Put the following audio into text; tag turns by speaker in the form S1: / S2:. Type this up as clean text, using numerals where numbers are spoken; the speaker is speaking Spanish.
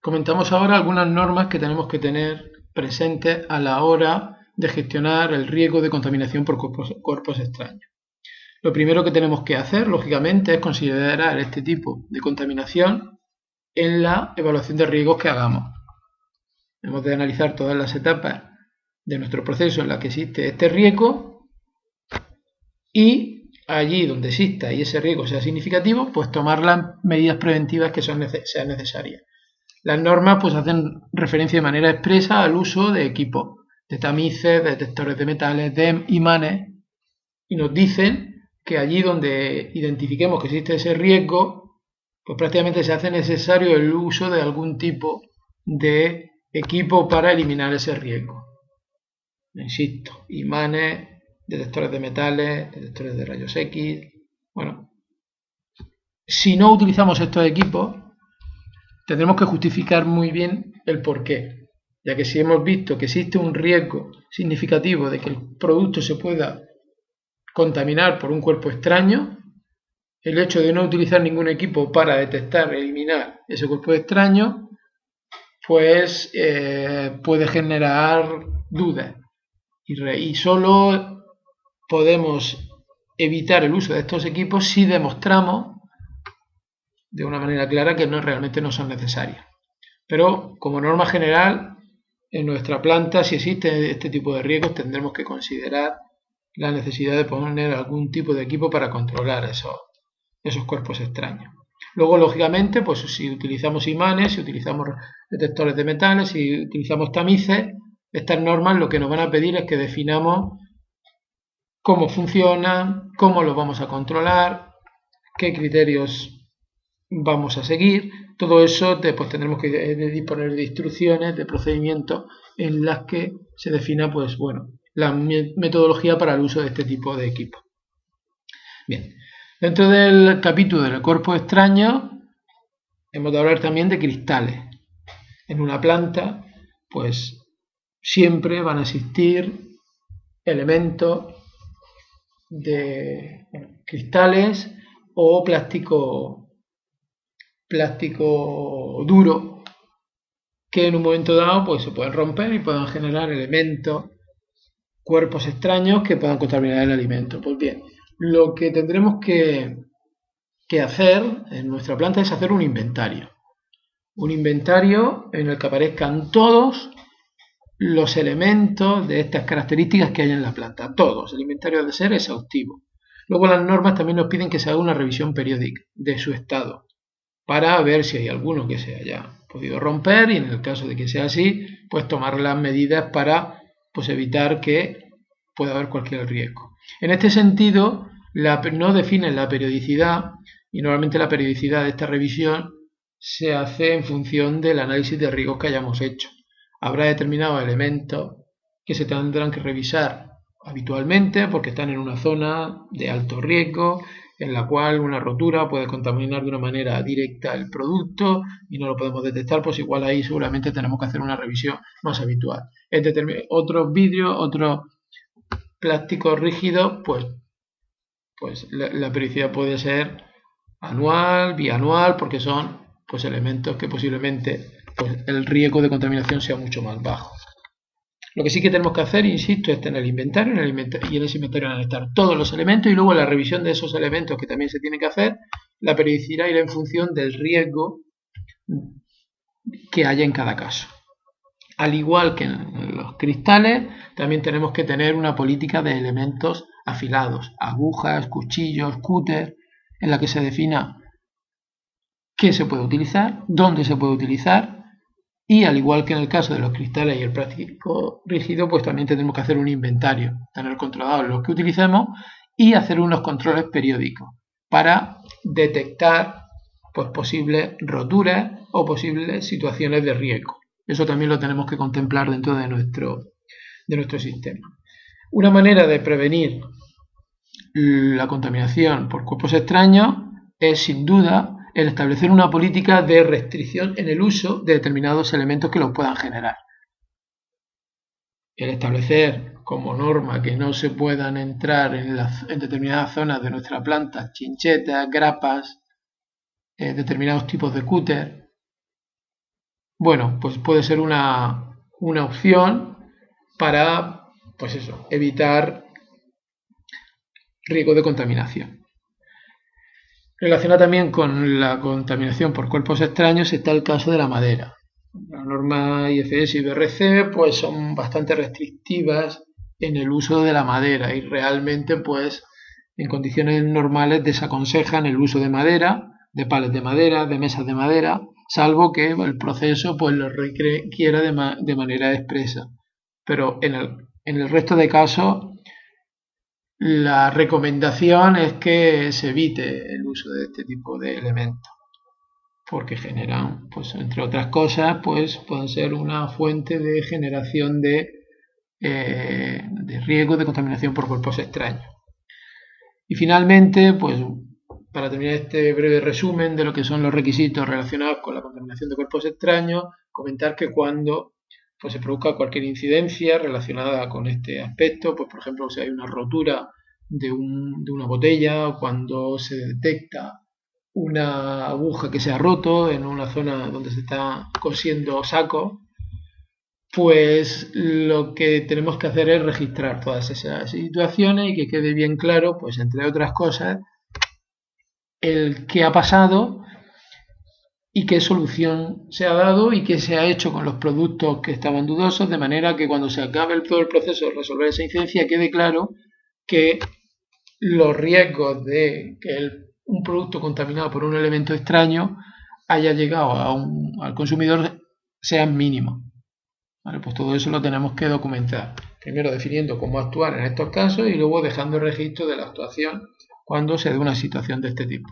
S1: Comentamos ahora algunas normas que tenemos que tener presentes a la hora de gestionar el riesgo de contaminación por cuerpos extraños. Lo primero que tenemos que hacer, lógicamente, es considerar este tipo de contaminación en la evaluación de riesgos que hagamos. Hemos de analizar todas las etapas de nuestro proceso en las que existe este riesgo y allí donde exista y ese riesgo sea significativo, pues tomar las medidas preventivas que sean necesarias. Las normas pues hacen referencia de manera expresa al uso de equipos, de tamices, de detectores de metales, de imanes, y nos dicen que allí donde identifiquemos que existe ese riesgo, pues prácticamente se hace necesario el uso de algún tipo de equipo para eliminar ese riesgo. Insisto, imanes, detectores de metales, detectores de rayos X. Bueno, si no utilizamos estos equipos, tendremos que justificar muy bien el porqué, ya que si hemos visto que existe un riesgo significativo de que el producto se pueda contaminar por un cuerpo extraño, el hecho de no utilizar ningún equipo para detectar e eliminar ese cuerpo extraño, pues puede generar dudas. Y solo podemos evitar el uso de estos equipos si demostramos de una manera clara que realmente no son necesarios. Pero como norma general, en nuestra planta, si existe este tipo de riesgos, tendremos que considerar la necesidad de poner algún tipo de equipo para controlar esos cuerpos extraños. Luego, lógicamente, pues si utilizamos imanes, si utilizamos detectores de metales, si utilizamos tamices, estas normas lo que nos van a pedir es que definamos cómo funcionan, cómo los vamos a controlar, qué criterios vamos a seguir. Todo eso pues tendremos que disponer de instrucciones, de procedimientos en las que se defina pues bueno, la metodología para el uso de este tipo de equipo. Bien, dentro del capítulo del cuerpo extraño hemos de hablar también de cristales. En una planta pues siempre van a existir elementos de cristales o plástico duro que en un momento dado pues se pueden romper y puedan generar elementos, cuerpos extraños que puedan contaminar el alimento. Pues bien, lo que tendremos que hacer en nuestra planta es hacer un inventario. Un inventario en el que aparezcan todos los elementos de estas características que hay en la planta. Todos. El inventario debe ser exhaustivo. Luego las normas también nos piden que se haga una revisión periódica de su estado para ver si hay alguno que se haya podido romper y en el caso de que sea así, pues tomar las medidas para pues, evitar que pueda haber cualquier riesgo. En este sentido, no definen la periodicidad y normalmente la periodicidad de esta revisión se hace en función del análisis de riesgos que hayamos hecho. Habrá determinados elementos que se tendrán que revisar habitualmente porque están en una zona de alto riesgo en la cual una rotura puede contaminar de una manera directa el producto y no lo podemos detectar, pues igual ahí seguramente tenemos que hacer una revisión más habitual. Otros vidrios, otros plásticos rígidos, pues la periodicidad puede ser anual, bianual, porque son pues elementos que posiblemente pues, el riesgo de contaminación sea mucho más bajo. Lo que sí que tenemos que hacer, insisto, es tener el inventario, y en ese inventario van a estar todos los elementos y luego la revisión de esos elementos que también se tiene que hacer, la periodicidad irá en función del riesgo que haya en cada caso. Al igual que en los cristales, también tenemos que tener una política de elementos afilados, agujas, cuchillos, cúter, en la que se defina qué se puede utilizar, dónde se puede utilizar y al igual que en el caso de los cristales y el plástico rígido, pues también tenemos que hacer un inventario, tener controlados los que utilicemos y hacer unos controles periódicos para detectar pues, posibles roturas o posibles situaciones de riesgo. Eso también lo tenemos que contemplar dentro de nuestro sistema. Una manera de prevenir la contaminación por cuerpos extraños es sin duda el establecer una política de restricción en el uso de determinados elementos que los puedan generar. El establecer como norma que no se puedan entrar en determinadas zonas de nuestra planta chinchetas, grapas, determinados tipos de cúter, bueno, pues puede ser una opción para, pues eso, evitar riesgo de contaminación. Relacionado también con la contaminación por cuerpos extraños está el caso de la madera. Las normas IFS y BRC pues son bastante restrictivas en el uso de la madera y realmente pues en condiciones normales desaconsejan el uso de madera, de palets de madera, de mesas de madera, salvo que el proceso pues lo requiera de manera expresa. Pero en el resto de casos la recomendación es que se evite el uso de este tipo de elementos porque generan, pues entre otras cosas, pues pueden ser una fuente de generación de riesgo de contaminación por cuerpos extraños. Y finalmente, pues para terminar este breve resumen de lo que son los requisitos relacionados con la contaminación de cuerpos extraños, comentar que cuando pues, se produzca cualquier incidencia relacionada con este aspecto, pues por ejemplo si hay una rotura de una botella o cuando se detecta una aguja que se ha roto en una zona donde se está cosiendo saco, pues lo que tenemos que hacer es registrar todas esas situaciones y que quede bien claro, pues entre otras cosas, el qué ha pasado y qué solución se ha dado y qué se ha hecho con los productos que estaban dudosos, de manera que cuando se acabe todo el proceso de resolver esa incidencia quede claro que los riesgos de que un producto contaminado por un elemento extraño haya llegado al consumidor sean mínimos. ¿Vale? Pues todo eso lo tenemos que documentar. Primero definiendo cómo actuar en estos casos y luego dejando el registro de la actuación cuando se dé una situación de este tipo.